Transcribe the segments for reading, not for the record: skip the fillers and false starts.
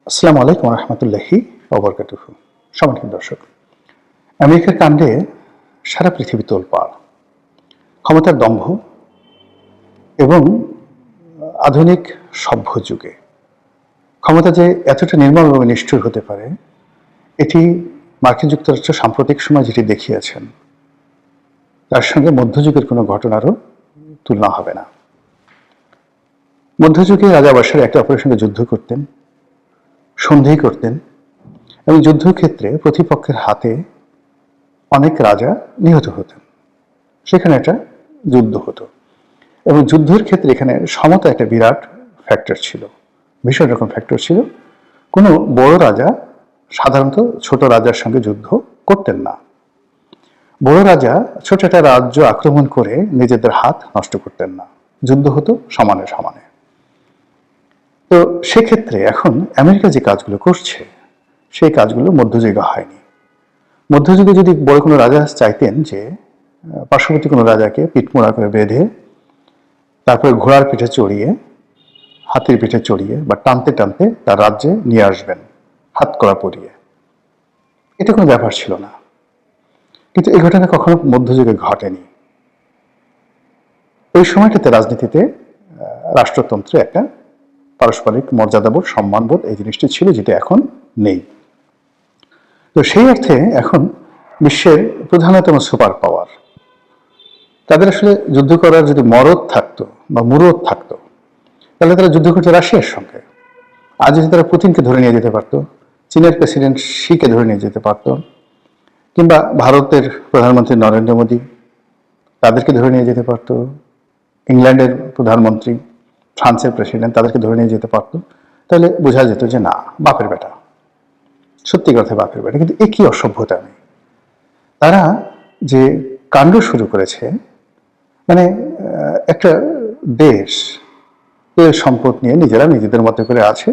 আসসালামু আলাইকুম রহমতুল্লাহি ওবরকাতুহু। সম্মানিত দর্শক, আমেরিকার কাণ্ডে সারা পৃথিবী তোলপাড়। ক্ষমতার দম্ভ এবং আধুনিক সভ্য যুগে ক্ষমতা যে এতটা নির্মমভাবে নিষ্ঠুর হতে পারে, এটি মার্কিন যুক্তরাষ্ট্র সাম্প্রতিক সময় যেটি দেখিয়েছেন, তার সঙ্গে মধ্যযুগের কোনো ঘটনারও তুলনা হবে না। মধ্যযুগে রাজা বাদশারা একে অপরের সঙ্গে যুদ্ধ করতেন, সন্ধি করতেন এবং যুদ্ধক্ষেত্রে প্রতিপক্ষের হাতে অনেক রাজা নিহত হতেন। সেখানে একটা যুদ্ধ হতো এবং যুদ্ধের ক্ষেত্রে এখানে সমতা একটা বিরাট ফ্যাক্টর ছিল, ভীষণ রকম ফ্যাক্টর ছিল। কোনো বড় রাজা সাধারণত ছোট রাজার সঙ্গে যুদ্ধ করতেন না। বড় রাজা ছোট একটা রাজ্য আক্রমণ করে নিজেদের হাত নষ্ট করতেন না, যুদ্ধ হতো সমানে সমানে। তো সেক্ষেত্রে এখন আমেরিকা যে কাজগুলো করছে, সেই কাজগুলো মধ্যযুগে হয়নি। মধ্যযুগে যদি বড় কোনো রাজা চাইতেন যে পার্শ্ববর্তী কোনো রাজাকে পিঠমোড়া করে বেঁধে তারপরে ঘোড়ার পিঠে চড়িয়ে, হাতির পিঠে চড়িয়ে বা টানতে টানতে তার রাজ্যে নিয়ে আসবেন হাত কড়া পরিয়ে, এটা কোনো ব্যাপার ছিল না। কিন্তু এই ঘটনা কখনো মধ্যযুগে ঘটেনি। ওই সময়টাতে রাজনীতিতে রাষ্ট্রতন্ত্রে একটা পারস্পরিক মর্যাদাবোধ, সম্মানবোধ এই জিনিসটি ছিল, যেটা এখন নেই। তো সেই অর্থে এখন বিশ্বের প্রধানতম সুপার পাওয়ার, তাদের আসলে যুদ্ধ করার যদি মরদ থাকতো বা মুরদ থাকতো, তাহলে তারা যুদ্ধ করতো রাশিয়ার সঙ্গে। আজ যদি তারা পুতিনকে ধরে নিয়ে যেতে পারতো, চীনের প্রেসিডেন্ট শিকে ধরে নিয়ে যেতে পারতো, কিংবা ভারতের প্রধানমন্ত্রী নরেন্দ্র মোদী তাদেরকে ধরে নিয়ে যেতে পারতো, ইংল্যান্ডের প্রধানমন্ত্রী, ফ্রান্সের প্রেসিডেন্ট তাদেরকে ধরে নিয়ে যেতে পারতো, তাহলে বোঝা যেত যে না, বাপের বেটা, সত্যি কথা বাপের বেটা। কিন্তু একই অসভ্যতা নেই। তারা যে কাণ্ড শুরু করেছে, মানে একটা দেশ তেল সম্পদ নিয়ে নিজেরা নিজেদের মতো করে আছে,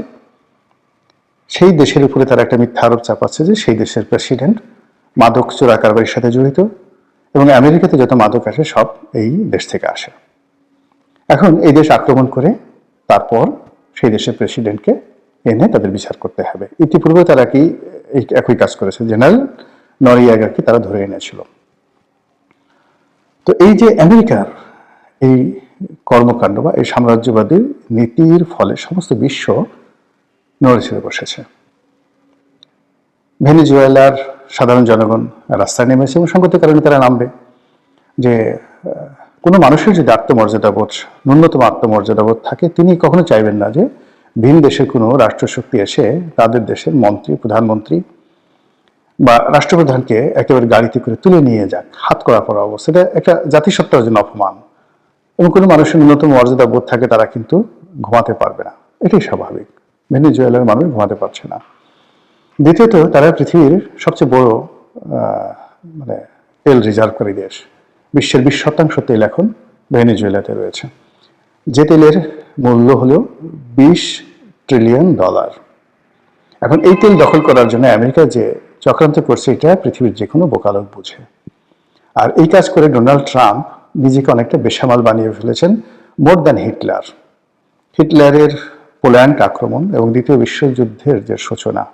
সেই দেশের উপরে তারা একটা মিথ্যা আরোপ চাপাচ্ছে যে সেই দেশের প্রেসিডেন্ট মাদক চোরা কারবারির সাথে জড়িত এবং আমেরিকাতে যত মাদক আসে সব এই দেশ থেকে আসে। এখন এই দেশ আক্রমণ করে তারপর সেই দেশের প্রেসিডেন্টকে এনে তাদের বিচার করতে হবে। ইতিপূর্বে তারা কি একই কাজ করেছে, জেনারেল নরিয়াগাকে তারা ধরে এনেছিল। তো এই যে আমেরিকার এই কর্মকাণ্ড বা এই সাম্রাজ্যবাদী নীতির ফলে সমস্ত বিশ্ব নড়ে চড়ে বসেছে। ভেনেজুয়েলার সাধারণ জনগণ রাস্তায় নেমেছে এবং সঙ্গতির কারণে তারা নামবে। যে কোনো মানুষের যদি আত্মমর্যাদাবোধ, ন্যূনতম আত্মমর্যাদাবোধ থাকে, তিনি কখনো চাইবেন না যে ভিন দেশের কোনো রাষ্ট্রশক্তি এসে তাদের দেশের মন্ত্রী, প্রধানমন্ত্রী বা রাষ্ট্রপ্রধানকে একেবারে গাড়িতে করে তুলে নিয়ে যাক, হাত করা পড়া অবস্থা। এটা একটা জাতিসত্তার জন্য অপমান। এবং কোনো মানুষের ন্যূনতম মর্যাদা বোধ থাকে, তারা কিন্তু ঘুমাতে পারবে না, এটাই স্বাভাবিক। ভেনেজুয়েলার মানুষ ঘুমাতে পারছে না। দ্বিতীয়ত, তারা পৃথিবীর সবচেয়ে বড় মানে তেল রিজার্ভকারী দেশ। বিশ্বের 20% তেল এখন ভেনেজুয়েলাতে রয়েছে, যে তেলের মূল্য হলো $20 ট্রিলিয়ন। এখন এই তেল দখল করার জন্য আমেরিকা যে চক্রান্ত করছে, এটা পৃথিবীর যে কোনো বোকালোক বুঝে। আর এই কাজ করে ডোনাল্ড ট্রাম্প নিজেকে অনেকটা বেসামাল বানিয়ে ফেলেছেন, মোর দ্যান হিটলার। হিটলারের পোল্যান্ড আক্রমণ এবং দ্বিতীয় বিশ্বযুদ্ধের যে সূচনা,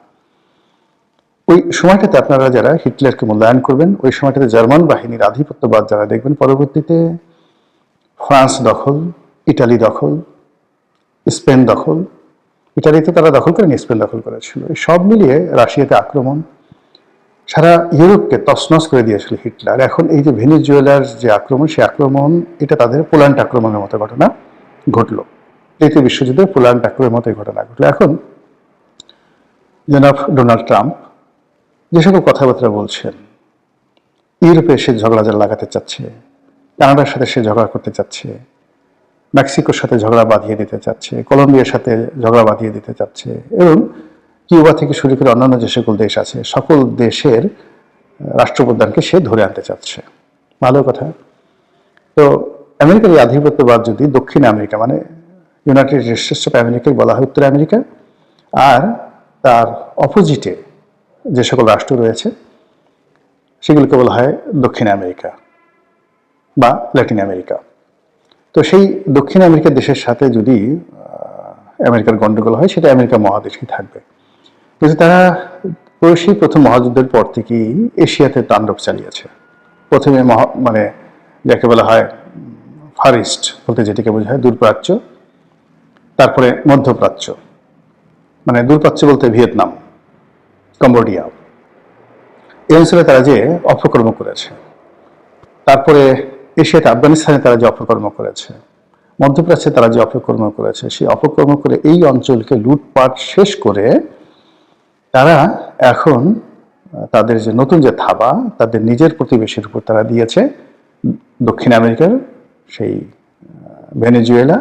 ওই সময়টাতে আপনারা যারা হিটলারকে মূল্যায়ন করবেন, ওই সময়টাতে জার্মান বাহিনীর আধিপত্যবাদ যারা দেখবেন, পরবর্তীতে ফ্রান্স দখল, ইটালি দখল, স্পেন দখল, ইটালিতে তারা দখল করেনি, স্পেন দখল করেছিল, এই সব মিলিয়ে রাশিয়াতে আক্রমণ, সারা ইউরোপকে তছনছ করে দিয়েছিল হিটলার। এখন এই যে ভেনেজুয়েলার যে আক্রমণ, সেই আক্রমণ এটা তাদের পোল্যান্ড আক্রমণের মতো ঘটনা ঘটলো। তৃতীয় বিশ্বযুদ্ধে পোল্যান্ড আক্রমণের মতো ঘটনা ঘটলো। এখন জনাব ডোনাল্ড ট্রাম্প যে সকল কথাবার্তা বলছেন, ইউরোপে সে ঝগড়া লাগাতে চাচ্ছে, কানাডার সাথে সে ঝগড়া করতে চাচ্ছে, মেক্সিকোর সাথে ঝগড়া বাঁধিয়ে দিতে চাচ্ছে, কলম্বিয়ার সাথে ঝগড়া বাঁধিয়ে দিতে চাচ্ছে, এবং কিউবা থেকে শুরু করে অন্যান্য যে সকল দেশ আছে, সকল দেশের রাষ্ট্রপ্রধানকে সে ধরে আনতে চাচ্ছে। ভালো কথা। তো আমেরিকার এই আধিপত্যবাদ যদি দক্ষিণ আমেরিকা, মানে ইউনাইটেড স্টেটস অফ আমেরিকাকে বলা হয় উত্তর আমেরিকা, আর তার অপোজিটে যে সকল রাষ্ট্র রয়েছে সেগুলোকে বলা হয় দক্ষিণ আমেরিকা বা ল্যাটিন আমেরিকা। তো সেই দক্ষিণ আমেরিকার দেশের সাথে যদি আমেরিকার গন্ডগোল হয়, সেটা আমেরিকা মহাদেশেই থাকবে। যে তারা সেই প্রথম মহাযুদ্ধের পর থেকেই এশিয়াতে তাণ্ডব চালিয়েছে। প্রথমে মানে যাকে বলা হয় ফার ইস্ট বলতে যেটিকে বোঝায় দূরপ্রাচ্য, তারপরে মধ্যপ্রাচ্য, মানে দূরপ্রাচ্য বলতে ভিয়েতনাম, কম্বোডিয়া, এই অঞ্চলে তারা যে অপকর্ম করেছে, তারপরে এশিয়াতে আফগানিস্তানে তারা যে অপকর্ম করেছে, মধ্যপ্রাচ্যে তারা যে অপকর্ম করেছে, সেই অপকর্ম করে এই অঞ্চলকে লুটপাট শেষ করে তারা এখন তাদের যে নতুন যে থাবা তাদের নিজের প্রতিবেশীর উপর তারা দিয়েছে, দক্ষিণ আমেরিকার সেই ভেনেজুয়েলা,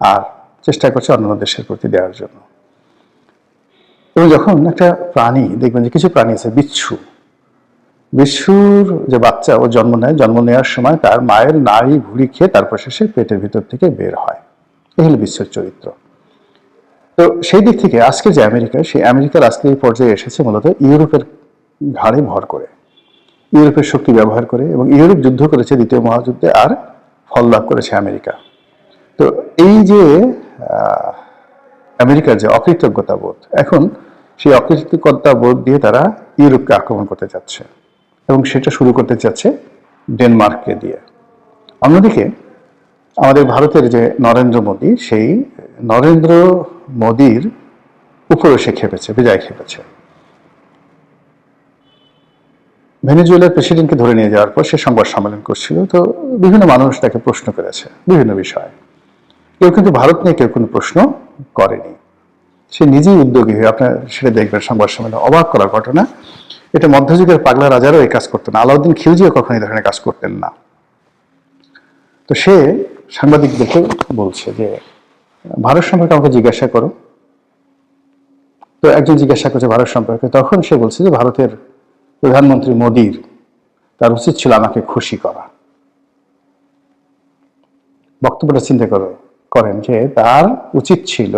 আর চেষ্টা করছে অন্যান্য দেশের প্রতি দেওয়ার জন্য। এবং যখন একটা প্রাণী দেখবেন যে কিছু প্রাণী আছে, বিচ্ছুর যে বাচ্চা ও জন্ম নেয়, জন্ম নেওয়ার সময় তার মায়ের নাড়ি ভুড়ি খেয়ে তারপর শেষে পেটের ভিতর থেকে বের হয়। এই হলো বিচ্ছুর চরিত্র। তো সেই দিক থেকে আজকে যে আমেরিকা, সেই আমেরিকার আজকে এই পর্যায়ে এসেছে মূলত ইউরোপের ঘাড়ে ভর করে, ইউরোপের শক্তি ব্যবহার করে, এবং ইউরোপ যুদ্ধ করেছে দ্বিতীয় মহাযুদ্ধে, আর ফল লাভ করেছে আমেরিকা। তো এই যে আমেরিকার যে অকৃতজ্ঞতা বোধ, এখন সেই অকৃতজ্ঞতা বোধ দিয়ে তারা ইউরোপকে আক্রমণ করতে যাচ্ছে, এবং সেটা শুরু করতে চাচ্ছে ডেনমার্ককে দিয়ে। অন্যদিকে আমাদের ভারতের যে নরেন্দ্র মোদী, সেই নরেন্দ্র মোদীর উপরে সে খেপেছে, বিজয় খেপেছে। ভেনেজুয়েলার প্রেসিডেন্টকে ধরে নিয়ে যাওয়ার পর সে সংবাদ সম্মেলন করছিল, তো বিভিন্ন মানুষ তাকে প্রশ্ন করেছে বিভিন্ন বিষয়ে। কেউ কিন্তু ভারত নিয়ে কেউ কোনো প্রশ্ন করেনি, সে নিজেই উদ্যোগী হয়ে, আপনার সেটা দেখবেন সংবাদ সম্মেলন, অবাক করার ঘটনা। এটা মধ্যযুগের পাগলা রাজারও এই কাজ করতেন না, আলাউদ্দিন খিলজিও কখনো এই ধরনের কাজ করতেন না। তো সে সাংবাদিকদেরকে বলছে যে ভারত সম্পর্কে আমাকে জিজ্ঞাসা করো। তো একজন জিজ্ঞাসা করছে ভারত সম্পর্কে, তখন সে বলছে যে ভারতের প্রধানমন্ত্রী মোদীর, তার উচিত ছিল আমাকে খুশি করা। বক্তব্যটা চিন্তা করেন যে তার উচিত ছিল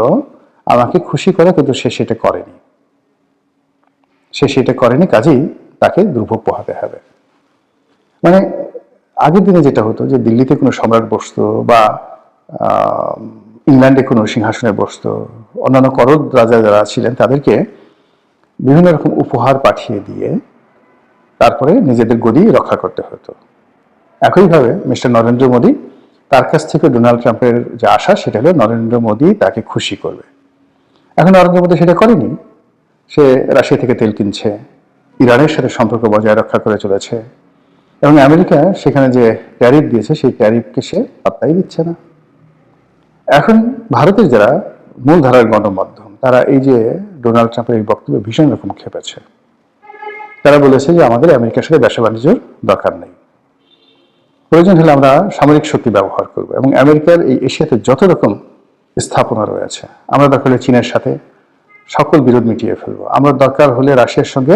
আমাকে খুশি করা, কিন্তু সে সেটা করেনি। কাজেই তাকে দুর্ভোগ পোহাতে হবে। মানে আগের দিনে যেটা হতো যে দিল্লিতে কোনো সম্রাট বসতো, বা ইংল্যান্ডে কোনো সিংহাসনে বসতো, অন্যান্য করদ রাজা যারা ছিলেন তাদেরকে বিভিন্ন রকম উপহার পাঠিয়ে দিয়ে তারপরে নিজেদের গদি রক্ষা করতে হতো। একইভাবে মিস্টার নরেন্দ্র মোদী, তার কাছ থেকে ডোনাল্ড ট্রাম্পের যে আশা, সেটা হলো নরেন্দ্র মোদী তাকে খুশি করবে। এখন নরেন্দ্র মোদী সেটা করেনি। সে রাশিয়া থেকে তেল কিনছে, ইরানের সাথে সম্পর্ক বজায় রক্ষা করে চলেছে, এবং আমেরিকা সেখানে যে ট্যারিফ দিয়েছে সেই ট্যারিফকে সে পাত্তাই দিচ্ছে না। এখন ভারতের যারা মূলধারার গণমাধ্যম, তারা এই যে ডোনাল্ড ট্রাম্পের এই বক্তব্যে ভীষণ রকম খেপেছে। তারা বলেছে যে আমাদের আমেরিকার সাথে ব্যবসা বাণিজ্যের দরকার নেই, প্রয়োজন হলে আমরা সামরিক শক্তি ব্যবহার করব, এবং আমেরিকার এই এশিয়াতে যত রকম স্থাপনা রয়েছে, আমরা দরকার হলে চীনের সাথে সকল বিরোধ মিটিয়ে ফেলবো, আমরা দরকার হলে রাশিয়ার সঙ্গে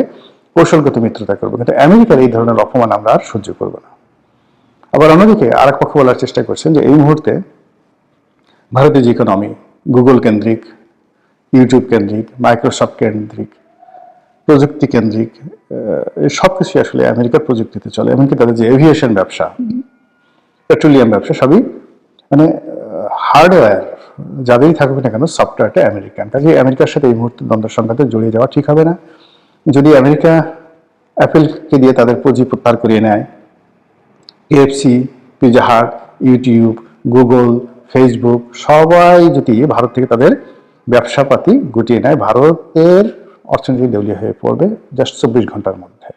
কৌশলগত মিত্রতা করবো, কিন্তু আমেরিকার এই ধরনের অপমান আমরা আর সহ্য করবো না। আবার অন্যদিকে আরেক পক্ষ বলার চেষ্টা করছেন যে এই মুহূর্তে ভারতের যে ইকোনমি গুগল কেন্দ্রিক, ইউটিউব কেন্দ্রিক, মাইক্রোসফট কেন্দ্রিক, প্রযুক্তি কেন্দ্রিক, সবকিছু আসলে আমেরিকার প্রযুক্তিতে চলে। এমনকি তাদের যে এভিয়েশন ব্যবসা, পেট্রোলিয়াম ব্যবসা, সবই মানে হার্ডওয়্যার যাদেরই থাকবে না কেন, সফটওয়্যারটা আমেরিকান। কাজে আমেরিকার সাথে এই মুহূর্তে দ্বন্দ্ব সংঘাতে জড়িয়ে যাওয়া ঠিক হবে না। যদি আমেরিকা অ্যাপেলকে দিয়ে তাদের পুঁজি প্রত্যাহার করিয়ে নেয়, KFC, Pizza Hut, YouTube, Google, Facebook সবাই যদি ভারত থেকে তাদের ব্যবসাপাতি গুটিয়ে নেয়, ভারতের অর্থনীতি দেউলিয়া হয়ে পড়বে জাস্ট 24 ঘন্টার মধ্যে।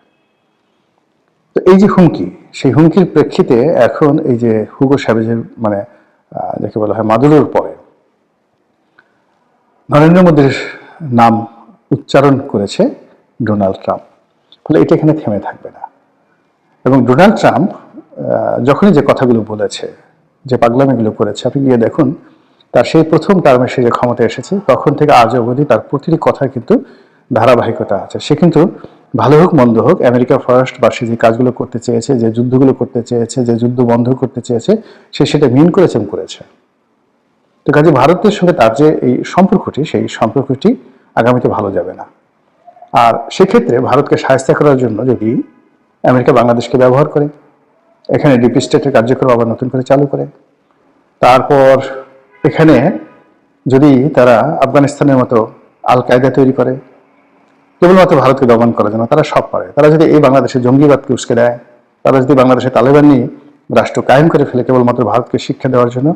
তো এই যে হুমকি, সেই হুমকির প্রেক্ষিতে এখন এই যে হুগো স্যাভেজের, মানে যাকে বলা হয় মাদুরোর পরে নরেন্দ্র মোদীর নাম উচ্চারণ করেছে ডোনাল্ড ট্রাম্প। ফলে এটা এখানে থেমে থাকবে না। এবং ডোনাল্ড ট্রাম্প যখনই যে কথাগুলো বলেছে, যে পাগলামিগুলো করেছে, আপনি গিয়ে দেখুন তার সেই প্রথম টার্মে সে যে ক্ষমতায় এসেছে তখন থেকে আজ অবধি তার প্রতিটি কথার কিন্তু ধারাবাহিকতা আছে। সে কিন্তু ভালো হোক মন্দ হোক, আমেরিকা ফার্স্ট বা সে যে কাজগুলো করতে চেয়েছে, যে যুদ্ধগুলো করতে চেয়েছে, যে যুদ্ধ বন্ধ করতে চেয়েছে, সে সেটা মিন করেছে করেছে। তো কাজে ভারতের সঙ্গে তার যে এই সম্পর্কটি, সেই সম্পর্কটি আগামীতে ভালো যাবে না। আর সেক্ষেত্রে ভারতকে সাহায্য করার জন্য যদি আমেরিকা বাংলাদেশকে ব্যবহার করে, এখানে ডিপ স্টেটের কার্যক্রম আবার নতুন করে চালু করে, তারপর এখানে যদি তারা আফগানিস্তানের মতো আল কায়দা তৈরি করে, কেবলমাত্র ভারতকে দমন করার জন্য। তারা সব পারে। তারা যদি এই বাংলাদেশে জঙ্গিবাদকে উস্কে দেয়, তারা যদি বাংলাদেশে তালেবান নিয়ে রাষ্ট্র কায়েম করে ফেলে কেবলমাত্র ভারতকে শিক্ষা দেওয়ার জন্য,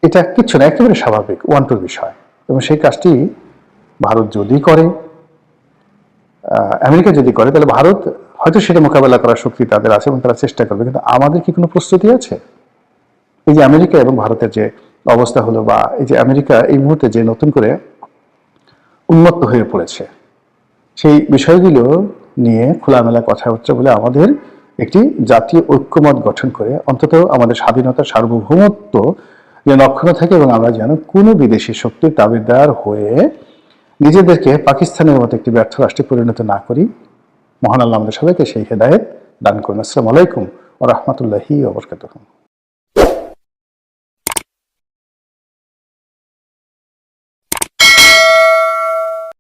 এটা কিচ্ছু না, একেবারে স্বাভাবিক ওয়ান্টুর বিষয়। এবং সেই কাজটি ভারত যদি করে, আমেরিকা যদি করে, তাহলে ভারত হয়তো সেটা মোকাবেলা করার শক্তি তাদের আছে এবং তারা চেষ্টা করবে। কিন্তু আমাদের কি কোনো প্রস্তুতি আছে? এই যে আমেরিকা এবং ভারতের যে অবস্থা হলো, বা এই যে আমেরিকা এই মুহূর্তে যে নতুন করে উন্মত্ত হয়ে পড়েছে, সেই বিষয়গুলো নিয়ে খোলামেলা কথাবার্তা বলে আমাদের একটি জাতীয় ঐক্যমত গঠন করে অন্তত আমাদের স্বাধীনতা সার্বভৌমত্ব যেন অক্ষুণ্ণ থাকে, এবং আমরা যেন কোনো বিদেশি শক্তির তাবেদার হয়ে নিজেদেরকে পাকিস্তানের মতো একটি ব্যর্থ রাষ্ট্রে পরিণত না করি। মহান আল্লাহ আমাদের সবাইকে সেই হেদায়েত দান করুন। আসসালামু আলাইকুম ওয়া রাহমাতুল্লাহি ওয়া বারাকাতুহু।